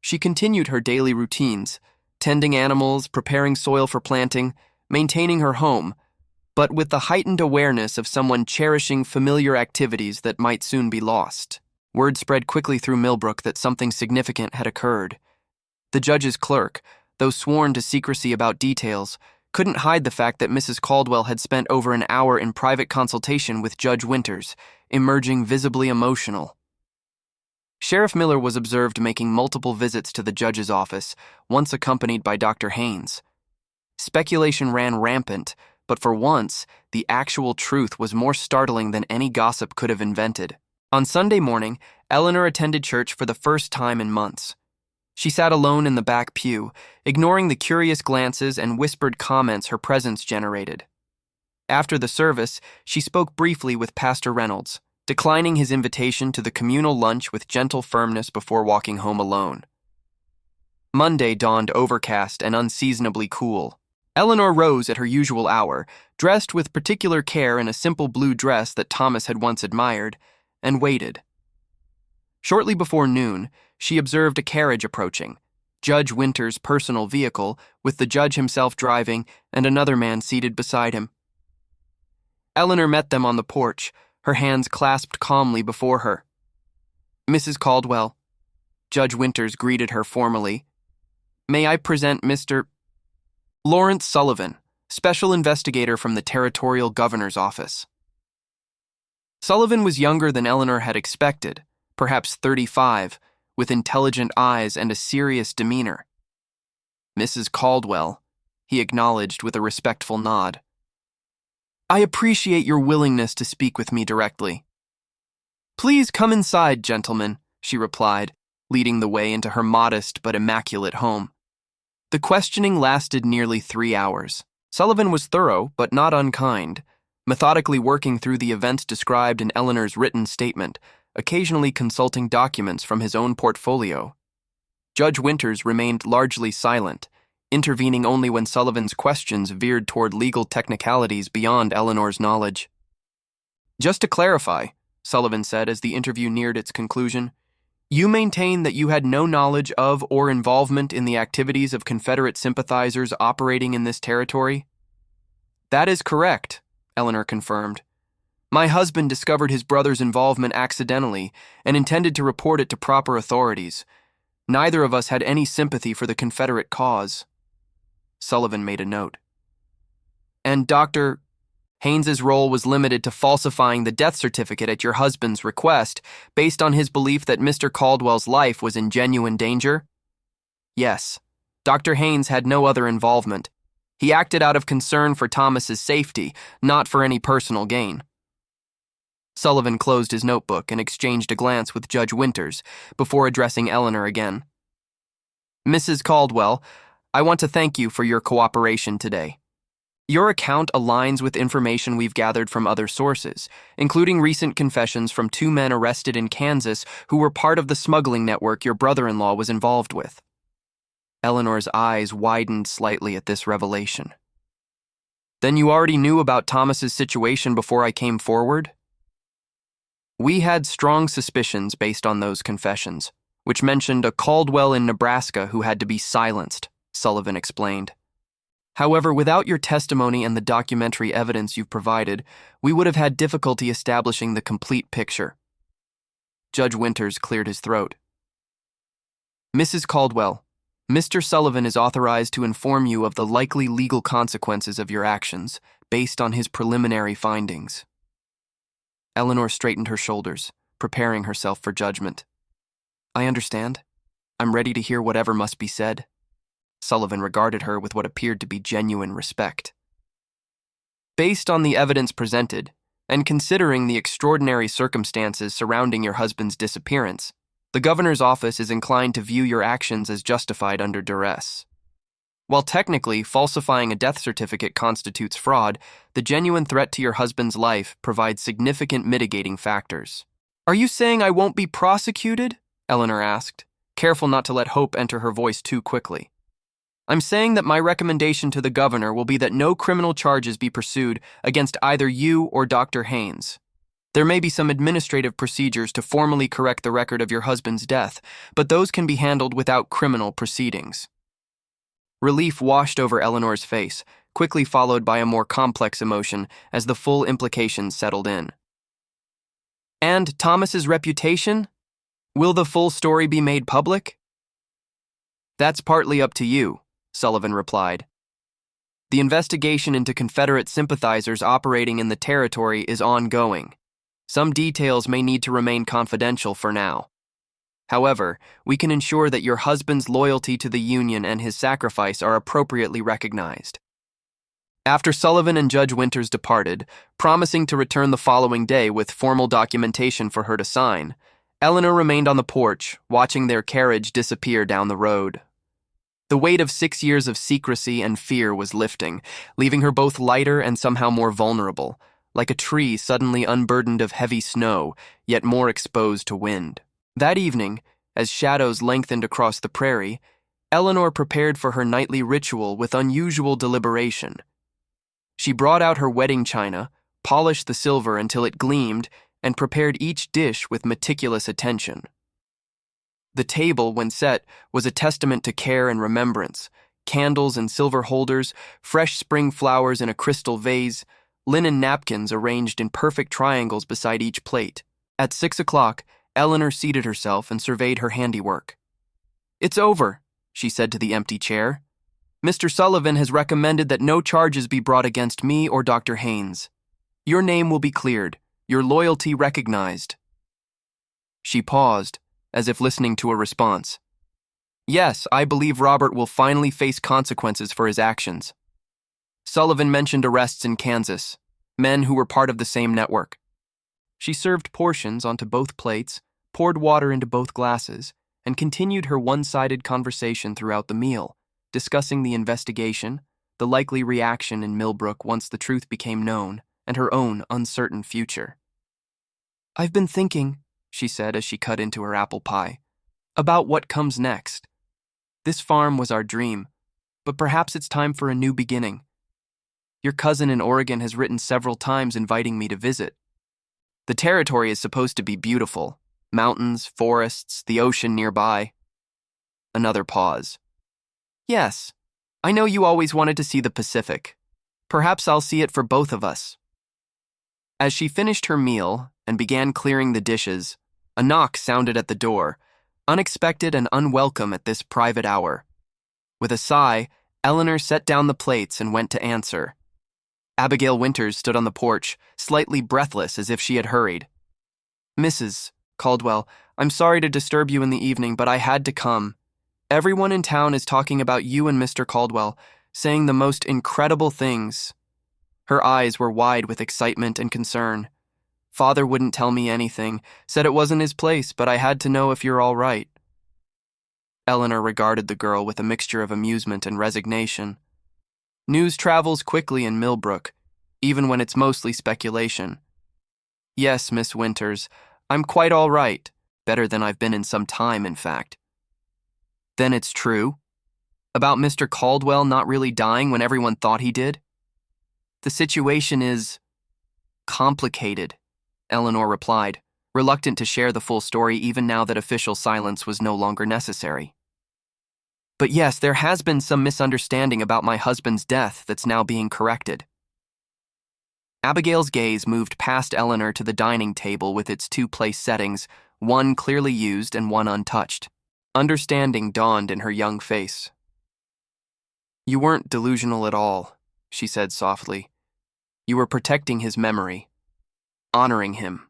She continued her daily routines, tending animals, preparing soil for planting, maintaining her home, but with the heightened awareness of someone cherishing familiar activities that might soon be lost. Word spread quickly through Millbrook that something significant had occurred. The judge's clerk, though sworn to secrecy about details, couldn't hide the fact that Mrs. Caldwell had spent over an hour in private consultation with Judge Winters, emerging visibly emotional. Sheriff Miller was observed making multiple visits to the judge's office, once accompanied by Dr. Haynes. Speculation ran rampant, but for once, the actual truth was more startling than any gossip could have invented. On Sunday morning, Eleanor attended church for the first time in months. She sat alone in the back pew, ignoring the curious glances and whispered comments her presence generated. After the service, she spoke briefly with Pastor Reynolds, declining his invitation to the communal lunch with gentle firmness before walking home alone. Monday dawned overcast and unseasonably cool. Eleanor rose at her usual hour, dressed with particular care in a simple blue dress that Thomas had once admired, and waited. Shortly before noon, she observed a carriage approaching, Judge Winters' personal vehicle, with the judge himself driving and another man seated beside him. Eleanor met them on the porch, her hands clasped calmly before her. "Mrs. Caldwell," Judge Winters greeted her formally. "May I present Mr. Lawrence Sullivan, special investigator from the Territorial Governor's Office." Sullivan was younger than Eleanor had expected, perhaps 35, with intelligent eyes and a serious demeanor. "Mrs. Caldwell," he acknowledged with a respectful nod. "I appreciate your willingness to speak with me directly." "Please come inside, gentlemen," she replied, leading the way into her modest but immaculate home. The questioning lasted nearly 3 hours. Sullivan was thorough but not unkind, methodically working through the events described in Eleanor's written statement, occasionally consulting documents from his own portfolio. Judge Winters remained largely silent, intervening only when Sullivan's questions veered toward legal technicalities beyond Eleanor's knowledge. "Just to clarify," Sullivan said as the interview neared its conclusion, "you maintain that you had no knowledge of or involvement in the activities of Confederate sympathizers operating in this territory?" "That is correct," Eleanor confirmed. "My husband discovered his brother's involvement accidentally and intended to report it to proper authorities. Neither of us had any sympathy for the Confederate cause." Sullivan made a note. "And Dr. Haynes's role was limited to falsifying the death certificate at your husband's request, based on his belief that Mr. Caldwell's life was in genuine danger?" "Yes. Dr. Haynes had no other involvement. He acted out of concern for Thomas's safety, not for any personal gain." Sullivan closed his notebook and exchanged a glance with Judge Winters before addressing Eleanor again. "Mrs. Caldwell, I want to thank you for your cooperation today. Your account aligns with information we've gathered from other sources, including recent confessions from 2 men arrested in Kansas who were part of the smuggling network your brother-in-law was involved with." Eleanor's eyes widened slightly at this revelation. "Then you already knew about Thomas's situation before I came forward?" "We had strong suspicions based on those confessions, which mentioned a Caldwell in Nebraska who had to be silenced," Sullivan explained. "However, without your testimony and the documentary evidence you've provided, we would have had difficulty establishing the complete picture." Judge Winters cleared his throat. "Mrs. Caldwell, Mr. Sullivan is authorized to inform you of the likely legal consequences of your actions, based on his preliminary findings." Eleanor straightened her shoulders, preparing herself for judgment. "I understand. I'm ready to hear whatever must be said." Sullivan regarded her with what appeared to be genuine respect. "Based on the evidence presented, and considering the extraordinary circumstances surrounding your husband's disappearance, the governor's office is inclined to view your actions as justified under duress. While technically falsifying a death certificate constitutes fraud, the genuine threat to your husband's life provides significant mitigating factors." "Are you saying I won't be prosecuted?" Eleanor asked, careful not to let hope enter her voice too quickly. "I'm saying that my recommendation to the governor will be that no criminal charges be pursued against either you or Dr. Haynes." There may be some administrative procedures to formally correct the record of your husband's death, but those can be handled without criminal proceedings. Relief washed over Eleanor's face, quickly followed by a more complex emotion as the full implications settled in. And Thomas's reputation? Will the full story be made public? That's partly up to you, Sullivan replied. The investigation into Confederate sympathizers operating in the territory is ongoing. Some details may need to remain confidential for now. However, we can ensure that your husband's loyalty to the Union and his sacrifice are appropriately recognized. After Sullivan and Judge Winters departed, promising to return the following day with formal documentation for her to sign, Eleanor remained on the porch, watching their carriage disappear down the road. The weight of 6 years of secrecy and fear was lifting, leaving her both lighter and somehow more vulnerable, like a tree suddenly unburdened of heavy snow, yet more exposed to wind. That evening, as shadows lengthened across the prairie, Eleanor prepared for her nightly ritual with unusual deliberation. She brought out her wedding china, polished the silver until it gleamed, and prepared each dish with meticulous attention. The table, when set, was a testament to care and remembrance. Candles in silver holders, fresh spring flowers in a crystal vase, linen napkins arranged in perfect triangles beside each plate. At 6 o'clock, Eleanor seated herself and surveyed her handiwork. "It's over," she said to the empty chair. "Mr. Sullivan has recommended that no charges be brought against me or Dr. Haynes. Your name will be cleared, your loyalty recognized." She paused, as if listening to a response. "Yes, I believe Robert will finally face consequences for his actions." Sullivan mentioned arrests in Kansas, men who were part of the same network. She served portions onto both plates, poured water into both glasses, and continued her one-sided conversation throughout the meal, discussing the investigation, the likely reaction in Millbrook once the truth became known, and her own uncertain future. "I've been thinking," she said as she cut into her apple pie, "about what comes next. This farm was our dream, but perhaps it's time for a new beginning. Your cousin in Oregon has written several times inviting me to visit. The territory is supposed to be beautiful. Mountains, forests, the ocean nearby." Another pause. "Yes, I know you always wanted to see the Pacific. Perhaps I'll see it for both of us." As she finished her meal and began clearing the dishes, a knock sounded at the door, unexpected and unwelcome at this private hour. With a sigh, Eleanor set down the plates and went to answer. Abigail Winters stood on the porch, slightly breathless as if she had hurried. "Mrs. Caldwell, I'm sorry to disturb you in the evening, but I had to come. Everyone in town is talking about you and Mr. Caldwell, saying the most incredible things." Her eyes were wide with excitement and concern. "Father wouldn't tell me anything, said it wasn't his place, but I had to know if you're all right." Eleanor regarded the girl with a mixture of amusement and resignation. News travels quickly in Millbrook, even when it's mostly speculation. "Yes, Miss Winters, I'm quite all right, better than I've been in some time, in fact." "Then it's true? About Mr. Caldwell not really dying when everyone thought he did?" "The situation is complicated," Eleanor replied, reluctant to share the full story even now that official silence was no longer necessary. "But yes, there has been some misunderstanding about my husband's death that's now being corrected." Abigail's gaze moved past Eleanor to the dining table with its 2 place settings, one clearly used and one untouched. Understanding dawned in her young face. "You weren't delusional at all," she said softly. "You were protecting his memory, honoring him."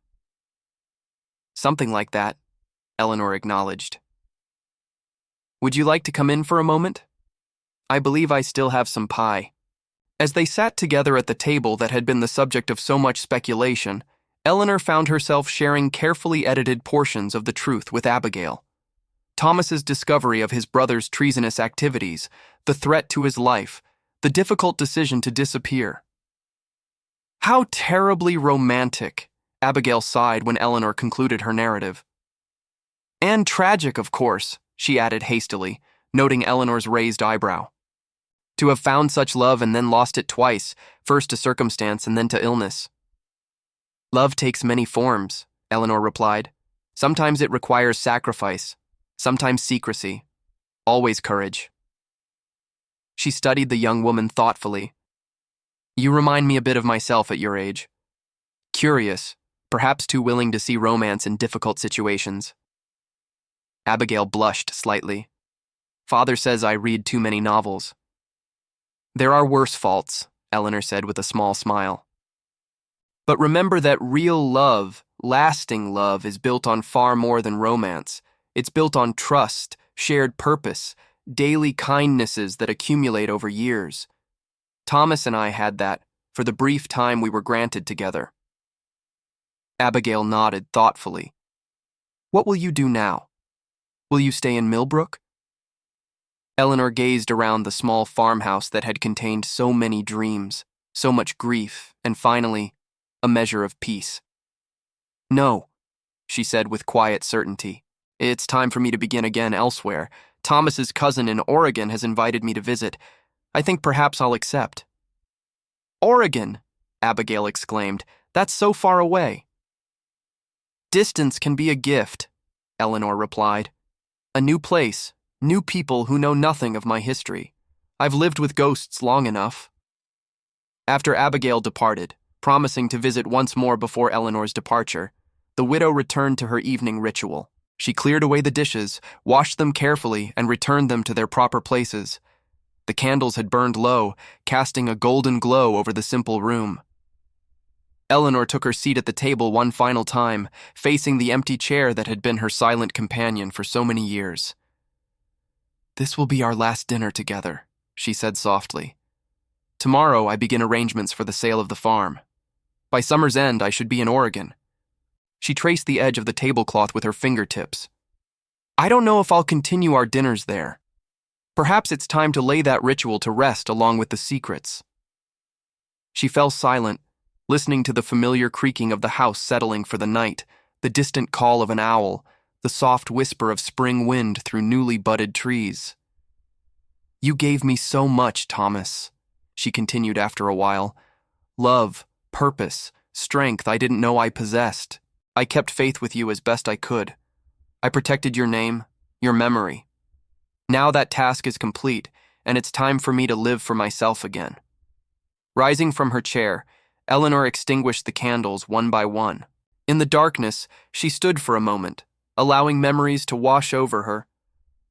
"Something like that," Eleanor acknowledged. "Would you like to come in for a moment? I believe I still have some pie." As they sat together at the table that had been the subject of so much speculation, Eleanor found herself sharing carefully edited portions of the truth with Abigail. Thomas's discovery of his brother's treasonous activities, the threat to his life, the difficult decision to disappear. "How terribly romantic," Abigail sighed when Eleanor concluded her narrative. "And tragic, of course," she added hastily, noting Eleanor's raised eyebrow. "To have found such love and then lost it twice, first to circumstance and then to illness." Love takes many forms, Eleanor replied. Sometimes it requires sacrifice, sometimes secrecy, always courage. She studied the young woman thoughtfully. You remind me a bit of myself at your age. Curious, perhaps too willing to see romance in difficult situations. Abigail blushed slightly. Father says I read too many novels. There are worse faults, Eleanor said with a small smile. But remember that real love, lasting love, is built on far more than romance. It's built on trust, shared purpose, daily kindnesses that accumulate over years. Thomas and I had that for the brief time we were granted together. Abigail nodded thoughtfully. What will you do now? Will you stay in Millbrook? Eleanor gazed around the small farmhouse that had contained so many dreams, so much grief, and finally, a measure of peace. No, she said with quiet certainty. It's time for me to begin again elsewhere. Thomas's cousin in Oregon has invited me to visit. I think perhaps I'll accept. Oregon, Abigail exclaimed. That's so far away. Distance can be a gift, Eleanor replied. A new place, new people who know nothing of my history. I've lived with ghosts long enough. After Abigail departed, promising to visit once more before Eleanor's departure, the widow returned to her evening ritual. She cleared away the dishes, washed them carefully, and returned them to their proper places. The candles had burned low, casting a golden glow over the simple room. Eleanor took her seat at the table one final time, facing the empty chair that had been her silent companion for so many years. This will be our last dinner together, she said softly. Tomorrow I begin arrangements for the sale of the farm. By summer's end, I should be in Oregon. She traced the edge of the tablecloth with her fingertips. I don't know if I'll continue our dinners there. Perhaps it's time to lay that ritual to rest along with the secrets. She fell silent, listening to the familiar creaking of the house settling for the night, the distant call of an owl, the soft whisper of spring wind through newly budded trees. You gave me so much, Thomas, she continued after a while. Love, purpose, strength I didn't know I possessed. I kept faith with you as best I could. I protected your name, your memory. Now that task is complete, and it's time for me to live for myself again. Rising from her chair, Eleanor extinguished the candles one by one. In the darkness, she stood for a moment, allowing memories to wash over her.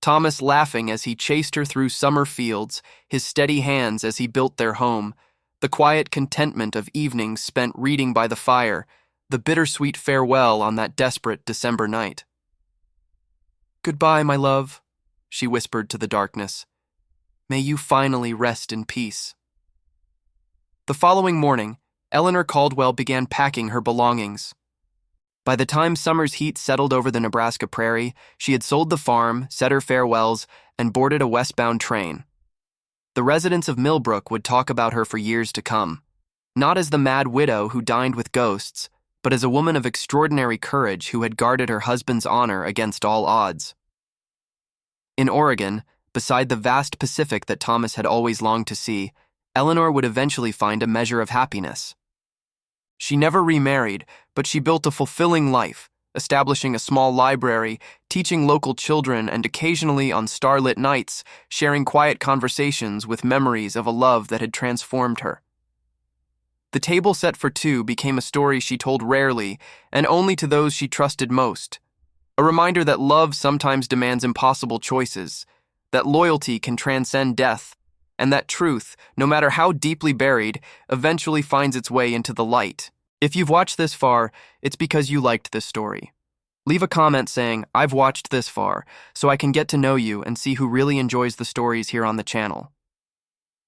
Thomas laughing as he chased her through summer fields, his steady hands as he built their home, the quiet contentment of evenings spent reading by the fire, the bittersweet farewell on that desperate December night. Goodbye, my love, she whispered to the darkness. May you finally rest in peace. The following morning, Eleanor Caldwell began packing her belongings. By the time summer's heat settled over the Nebraska prairie, she had sold the farm, said her farewells, and boarded a westbound train. The residents of Millbrook would talk about her for years to come, not as the mad widow who dined with ghosts, but as a woman of extraordinary courage who had guarded her husband's honor against all odds. In Oregon, beside the vast Pacific that Thomas had always longed to see, Eleanor would eventually find a measure of happiness. She never remarried, but she built a fulfilling life, establishing a small library, teaching local children, and occasionally on starlit nights, sharing quiet conversations with memories of a love that had transformed her. The table set for two became a story she told rarely, and only to those she trusted most. A reminder that love sometimes demands impossible choices, that loyalty can transcend death, and that truth, no matter how deeply buried, eventually finds its way into the light. If you've watched this far, it's because you liked this story. Leave a comment saying, I've watched this far, so I can get to know you and see who really enjoys the stories here on the channel.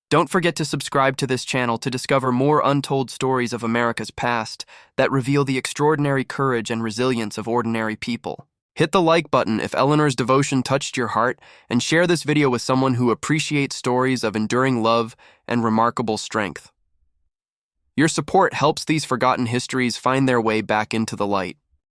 Don't forget to subscribe to this channel to discover more untold stories of America's past that reveal the extraordinary courage and resilience of ordinary people. Hit the like button if Eleanor's devotion touched your heart, and share this video with someone who appreciates stories of enduring love and remarkable strength. Your support helps these forgotten histories find their way back into the light.